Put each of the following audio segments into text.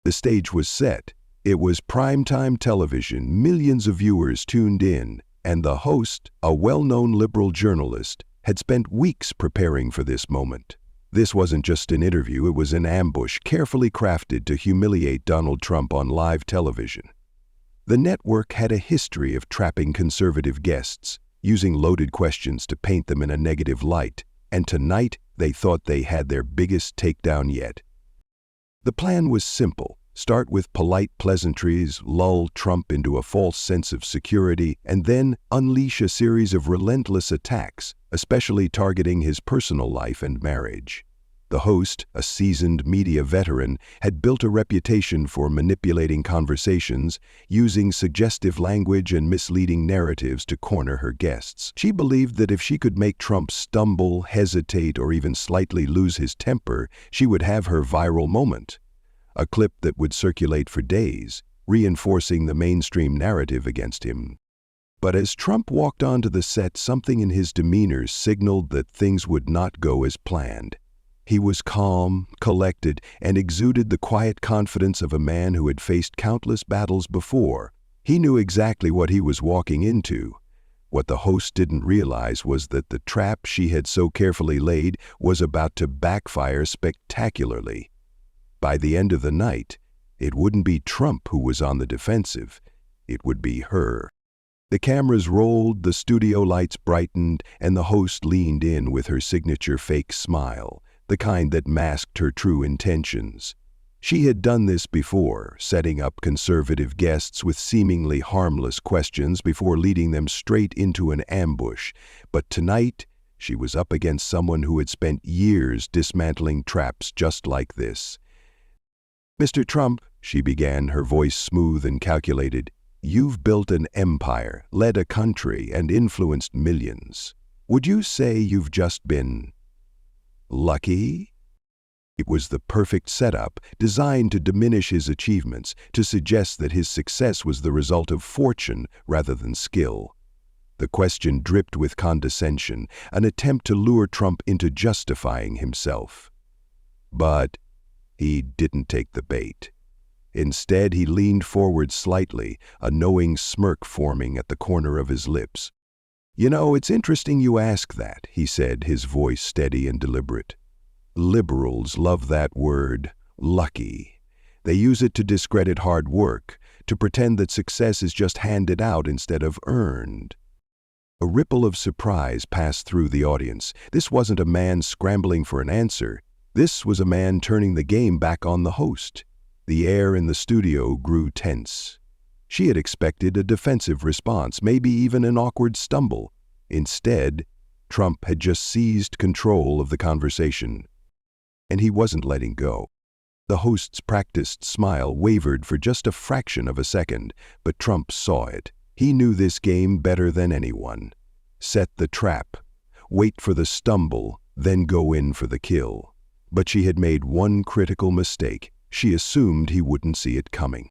The stage was set. It was primetime television, millions of viewers tuned in, and the host, a well-known liberal journalist, had spent weeks preparing for this moment. This wasn't just an interview, it was an ambush carefully crafted to humiliate Donald Trump on live television. The network had a history of trapping conservative guests, using loaded questions to paint them in a negative light, and tonight they thought they had their biggest takedown yet. The plan was simple. Start with polite pleasantries, lull Trump into a false sense of security, and then unleash a series of relentless attacks, especially targeting his personal life and marriage. The host, a seasoned media veteran, had built a reputation for manipulating conversations, using suggestive language and misleading narratives to corner her guests. She believed that if she could make Trump stumble, hesitate, or even slightly lose his temper, she would have her viral moment. A clip that would circulate for days, reinforcing the mainstream narrative against him. But as Trump walked onto the set, something in his demeanor signaled that things would not go as planned. He was calm, collected, and exuded the quiet confidence of a man who had faced countless battles before. He knew exactly what he was walking into. What the host didn't realize was that the trap she had so carefully laid was about to backfire spectacularly. By the end of the night, it wouldn't be Trump who was on the defensive. It would be her. The cameras rolled, the studio lights brightened, and the host leaned in with her signature fake smile, the kind that masked her true intentions. She had done this before, setting up conservative guests with seemingly harmless questions before leading them straight into an ambush. But tonight, she was up against someone who had spent years dismantling traps just like this. "Mr. Trump," she began, her voice smooth and calculated, "you've built an empire, led a country, and influenced millions. Would you say you've just been lucky?" It was the perfect setup, designed to diminish his achievements, to suggest that his success was the result of fortune rather than skill. The question dripped with condescension, an attempt to lure Trump into justifying himself. But he didn't take the bait. Instead, he leaned forward slightly, a knowing smirk forming at the corner of his lips. "You know, it's interesting you ask that," he said, his voice steady and deliberate. "Liberals love that word, lucky. They use it to discredit hard work, to pretend that success is just handed out instead of earned." A ripple of surprise passed through the audience. This wasn't a man scrambling for an answer. This was a man turning the game back on the host. The air in the studio grew tense. She had expected a defensive response, maybe even an awkward stumble. Instead, Trump had just seized control of the conversation. And he wasn't letting go. The host's practiced smile wavered for just a fraction of a second, but Trump saw it. He knew this game better than anyone. Set the trap, wait for the stumble, then go in for the kill. But she had made one critical mistake. She assumed he wouldn't see it coming.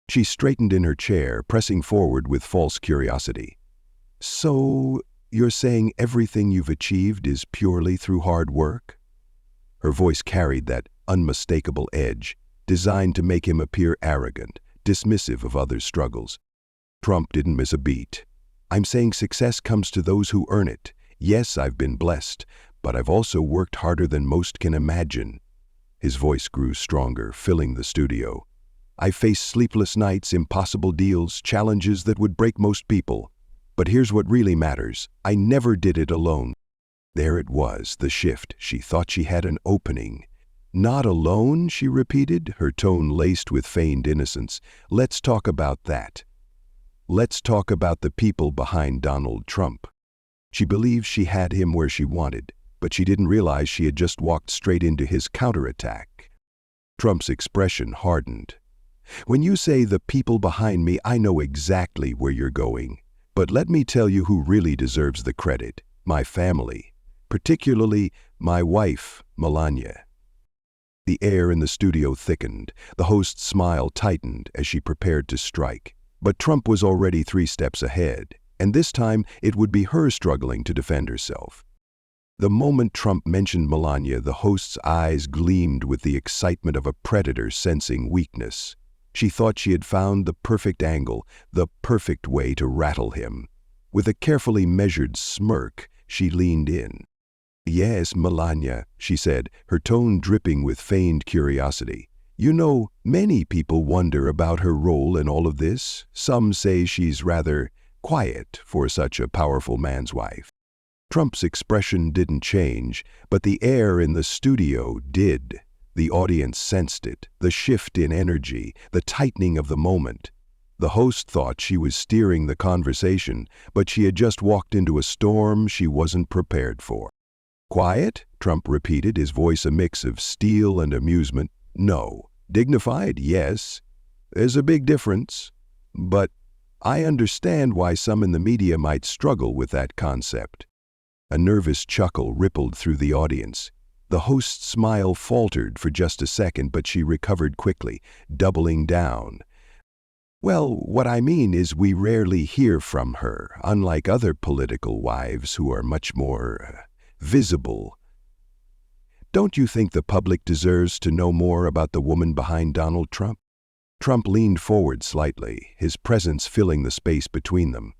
She straightened in her chair, pressing forward with false curiosity. "So, you're saying everything you've achieved is purely through hard work?" Her voice carried that unmistakable edge, designed to make him appear arrogant, dismissive of others' struggles. Trump didn't miss a beat. "I'm saying success comes to those who earn it. Yes, I've been blessed, but I've also worked harder than most can imagine." His voice grew stronger, filling the studio. "I faced sleepless nights, impossible deals, challenges that would break most people. But here's what really matters. I never did it alone." There it was, the shift. She thought she had an opening. "Not alone," she repeated, her tone laced with feigned innocence. "Let's talk about that. Let's talk about the people behind Donald Trump." She believed she had him where she wanted, but she didn't realize she had just walked straight into his counterattack. Trump's expression hardened. "When you say the people behind me, I know exactly where you're going. But let me tell you who really deserves the credit. My family. Particularly my wife, Melania." The air in the studio thickened. The host's smile tightened as she prepared to strike. But Trump was already 3 steps ahead, and this time it would be her struggling to defend herself. The moment Trump mentioned Melania, the host's eyes gleamed with the excitement of a predator sensing weakness. She thought she had found the perfect angle, the perfect way to rattle him. With a carefully measured smirk, she leaned in. "Yes, Melania," she said, her tone dripping with feigned curiosity. "You know, many people wonder about her role in all of this. Some say she's rather quiet for such a powerful man's wife." Trump's expression didn't change, but the air in the studio did. The audience sensed it, the shift in energy, the tightening of the moment. The host thought she was steering the conversation, but she had just walked into a storm she wasn't prepared for. "Quiet?" Trump repeated, his voice a mix of steel and amusement. "No. Dignified? Yes. There's a big difference. But I understand why some in the media might struggle with that concept." A nervous chuckle rippled through the audience. The host's smile faltered for just a second, but she recovered quickly, doubling down. "Well, what I mean is we rarely hear from her, unlike other political wives who are much more visible. Don't you think the public deserves to know more about the woman behind Donald Trump?" Trump leaned forward slightly, his presence filling the space between them.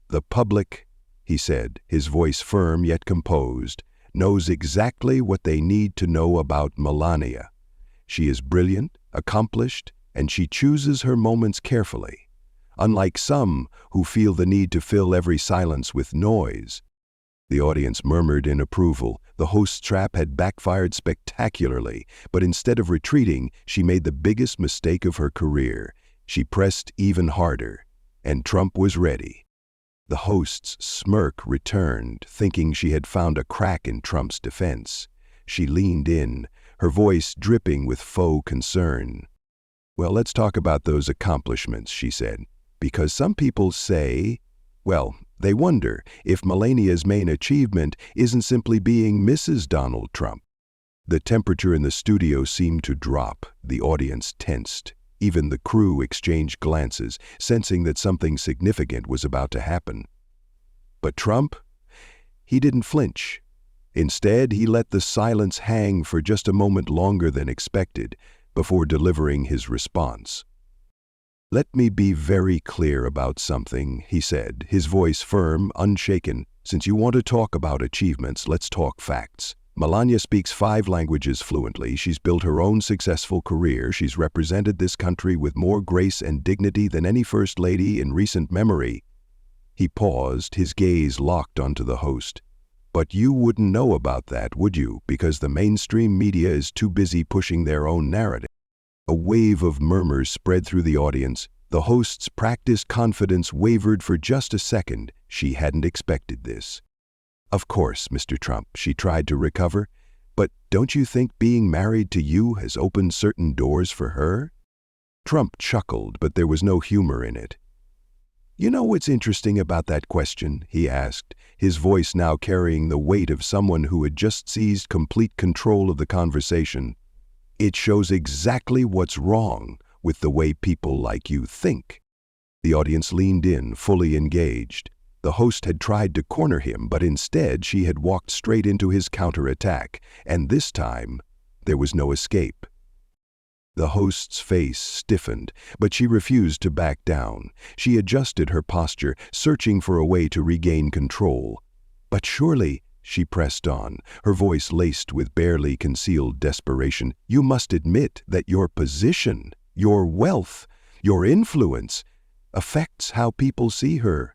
"The public," he said, his voice firm yet composed, "knows exactly what they need to know about Melania. She is brilliant, accomplished, and she chooses her moments carefully. Unlike some who feel the need to fill every silence with noise." The audience murmured in approval. The host's trap had backfired spectacularly, but instead of retreating, she made the biggest mistake of her career. She pressed even harder, and Trump was ready. The host's smirk returned, thinking she had found a crack in Trump's defense. She leaned in, her voice dripping with faux concern. "Well, let's talk about those accomplishments," she said, "because some people say, well, they wonder if Melania's main achievement isn't simply being Mrs. Donald Trump." The temperature in the studio seemed to drop. The audience tensed. Even the crew exchanged glances, sensing that something significant was about to happen. But Trump, he didn't flinch. Instead, he let the silence hang for just a moment longer than expected before delivering his response. "Let me be very clear about something," he said, his voice firm, unshaken. "Since you want to talk about achievements, let's talk facts. Melania speaks 5 languages fluently. She's built her own successful career. She's represented this country with more grace and dignity than any first lady in recent memory." He paused, his gaze locked onto the host. "But you wouldn't know about that, would you? Because the mainstream media is too busy pushing their own narrative." A wave of murmurs spread through the audience. The host's practiced confidence wavered for just a second. She hadn't expected this. "Of course, Mr. Trump," she tried to recover. "But don't you think being married to you has opened certain doors for her?" Trump chuckled, but there was no humor in it. "You know what's interesting about that question?" he asked, his voice now carrying the weight of someone who had just seized complete control of the conversation. "It shows exactly what's wrong with the way people like you think." The audience leaned in, fully engaged. The host had tried to corner him, but instead she had walked straight into his counterattack, and this time there was no escape. The host's face stiffened, but she refused to back down. She adjusted her posture, searching for a way to regain control. "But surely," she pressed on, her voice laced with barely concealed desperation, "you must admit that your position, your wealth, your influence affects how people see her."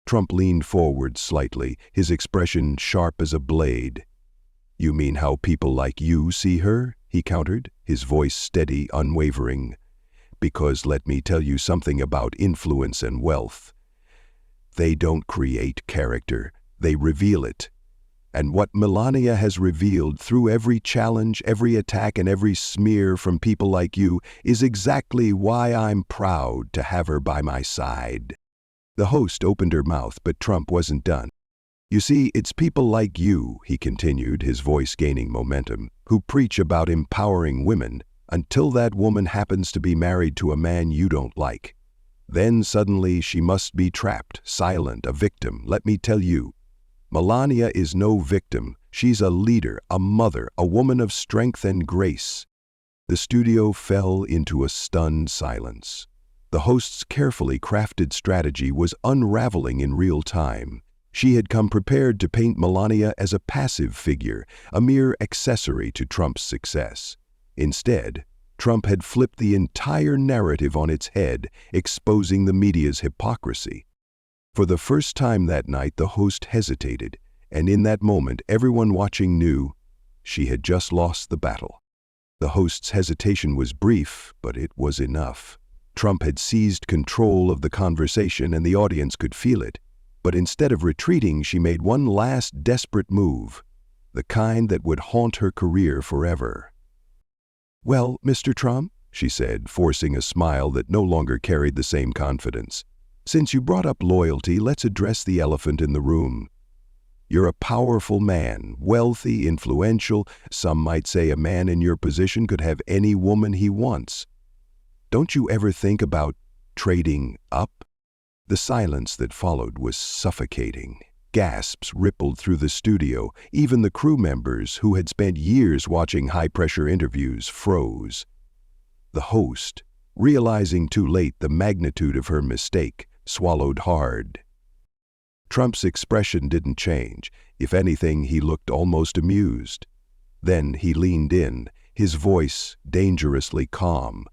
Trump leaned forward slightly, his expression sharp as a blade. "You mean how people like you see her?" he countered, his voice steady, unwavering. "Because let me tell you something about influence and wealth. They don't create character, they reveal it. And what Melania has revealed through every challenge, every attack, and every smear from people like you is exactly why I'm proud to have her by my side." The host opened her mouth, but Trump wasn't done. "You see, it's people like you," he continued, his voice gaining momentum, "who preach about empowering women until that woman happens to be married to a man you don't like. Then suddenly she must be trapped, silent, a victim. Let me tell you, Melania is no victim. She's a leader, a mother, a woman of strength and grace." The studio fell into a stunned silence. The host's carefully crafted strategy was unraveling in real time. She had come prepared to paint Melania as a passive figure, a mere accessory to Trump's success. Instead, Trump had flipped the entire narrative on its head, exposing the media's hypocrisy. For the first time that night, the host hesitated, and in that moment, everyone watching knew she had just lost the battle. The host's hesitation was brief, but it was enough. Trump had seized control of the conversation, and the audience could feel it. But instead of retreating, she made one last desperate move, the kind that would haunt her career forever. "Well, Mr. Trump," she said, forcing a smile that no longer carried the same confidence, "since you brought up loyalty, let's address the elephant in the room. You're a powerful man, wealthy, influential. Some might say a man in your position could have any woman he wants. Don't you ever think about trading up?" The silence that followed was suffocating. Gasps rippled through the studio. Even the crew members, who had spent years watching high-pressure interviews, froze. The host, realizing too late the magnitude of her mistake, swallowed hard. Trump's expression didn't change. If anything, he looked almost amused. Then he leaned in, his voice dangerously calm.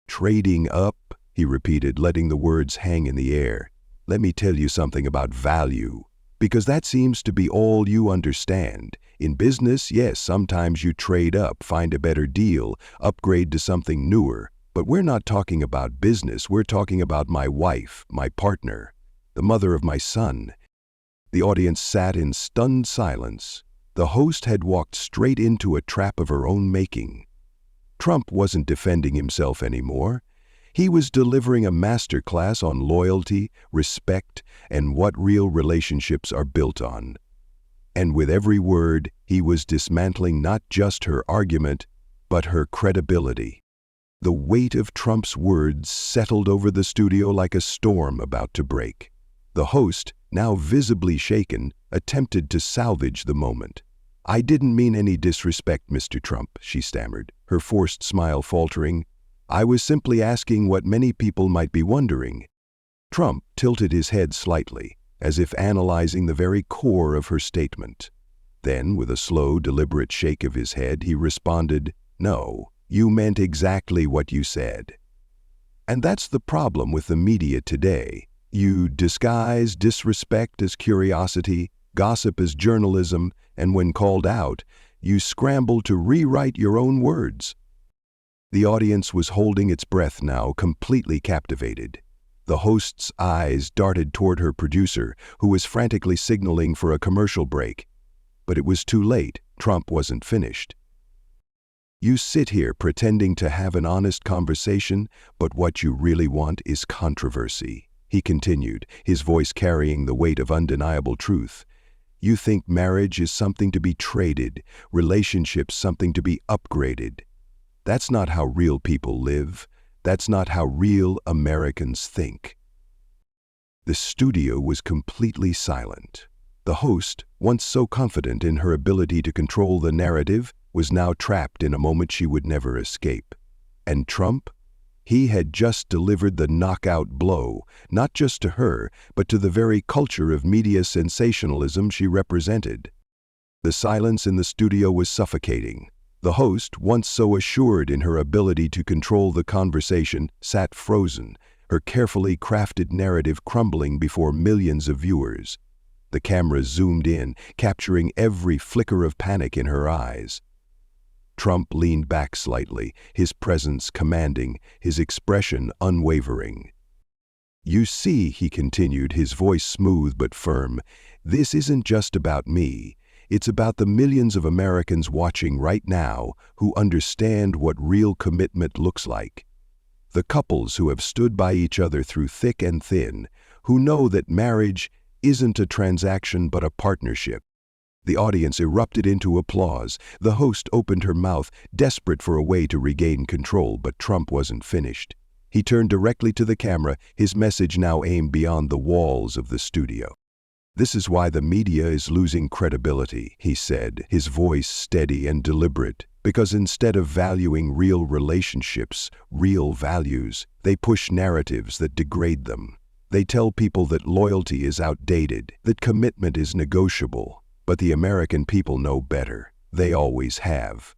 "Trading up," he repeated, letting the words hang in the air. "Let me tell you something about value, because that seems to be all you understand. In business, yes, sometimes you trade up, find a better deal, upgrade to something newer. But we're not talking about business. We're talking about my wife, my partner, the mother of my son." The audience sat in stunned silence. The host had walked straight into a trap of her own making. Trump wasn't defending himself anymore. He was delivering a masterclass on loyalty, respect, and what real relationships are built on. And with every word, he was dismantling not just her argument, but her credibility. The weight of Trump's words settled over the studio like a storm about to break. The host, now visibly shaken, attempted to salvage the moment. "I didn't mean any disrespect, Mr. Trump," she stammered, her forced smile faltering. "I was simply asking what many people might be wondering." Trump tilted his head slightly, as if analyzing the very core of her statement. Then, with a slow, deliberate shake of his head, he responded, "No, you meant exactly what you said." And that's the problem with the media today. You disguise disrespect as curiosity, gossip as journalism, and when called out, you scramble to rewrite your own words. The audience was holding its breath now, completely captivated. The host's eyes darted toward her producer, who was frantically signaling for a commercial break. But it was too late. Trump wasn't finished. "You sit here pretending to have an honest conversation, but what you really want is controversy," he continued, his voice carrying the weight of undeniable truth. "You think marriage is something to be traded, relationships something to be upgraded. That's not how real people live. That's not how real Americans think." The studio was completely silent. The host, once so confident in her ability to control the narrative, was now trapped in a moment she would never escape. And Trump? He had just delivered the knockout blow, not just to her, but to the very culture of media sensationalism she represented. The silence in the studio was suffocating. The host, once so assured in her ability to control the conversation, sat frozen, her carefully crafted narrative crumbling before millions of viewers. The camera zoomed in, capturing every flicker of panic in her eyes. Trump leaned back slightly, his presence commanding, his expression unwavering. "You see," he continued, his voice smooth but firm, "this isn't just about me. It's about the millions of Americans watching right now who understand what real commitment looks like. The couples who have stood by each other through thick and thin, who know that marriage isn't a transaction but a partnership." The audience erupted into applause. The host opened her mouth, desperate for a way to regain control, but Trump wasn't finished. He turned directly to the camera, his message now aimed beyond the walls of the studio. "This is why the media is losing credibility," he said, his voice steady and deliberate, "because instead of valuing real relationships, real values, they push narratives that degrade them. They tell people that loyalty is outdated, that commitment is negotiable, but the American people know better. They always have."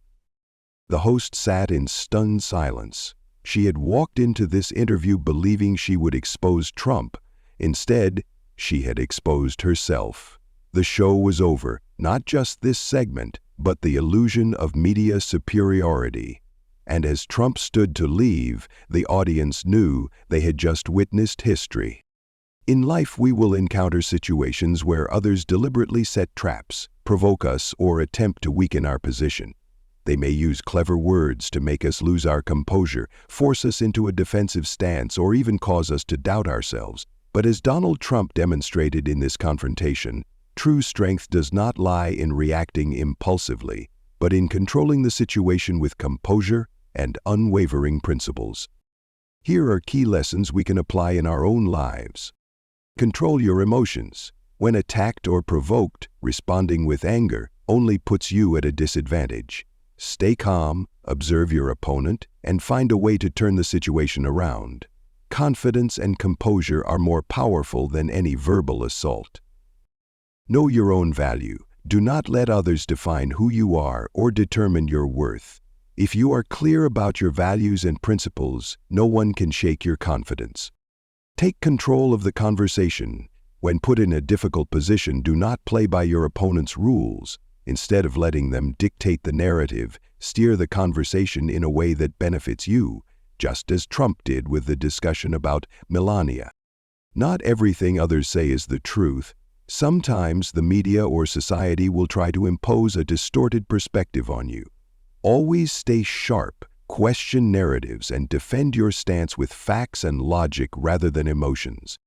The host sat in stunned silence. She had walked into this interview believing she would expose Trump. Instead, she had exposed herself. The show was over, not just this segment, but the illusion of media superiority. And as Trump stood to leave, the audience knew they had just witnessed history. In life, we will encounter situations where others deliberately set traps, provoke us, or attempt to weaken our position. They may use clever words to make us lose our composure, force us into a defensive stance, or even cause us to doubt ourselves. But as Donald Trump demonstrated in this confrontation, true strength does not lie in reacting impulsively, but in controlling the situation with composure and unwavering principles. Here are key lessons we can apply in our own lives. Control your emotions. When attacked or provoked, responding with anger only puts you at a disadvantage. Stay calm, observe your opponent, and find a way to turn the situation around. Confidence and composure are more powerful than any verbal assault. Know your own value. Do not let others define who you are or determine your worth. If you are clear about your values and principles, no one can shake your confidence. Take control of the conversation. When put in a difficult position, do not play by your opponent's rules. Instead of letting them dictate the narrative, steer the conversation in a way that benefits you, just as Trump did with the discussion about Melania. Not everything others say is the truth. Sometimes the media or society will try to impose a distorted perspective on you. Always stay sharp, question narratives, and defend your stance with facts and logic rather than emotions.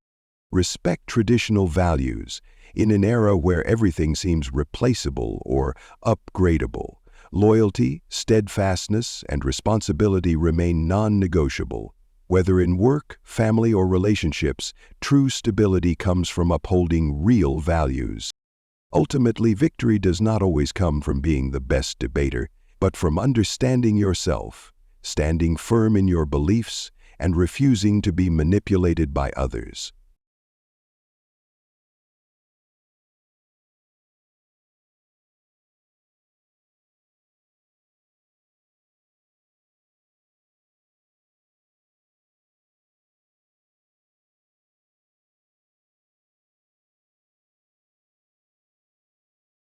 Respect traditional values. In an era where everything seems replaceable or upgradable, loyalty, steadfastness, and responsibility remain non-negotiable. Whether in work, family, or relationships, true stability comes from upholding real values. Ultimately, victory does not always come from being the best debater, but from understanding yourself, standing firm in your beliefs, and refusing to be manipulated by others.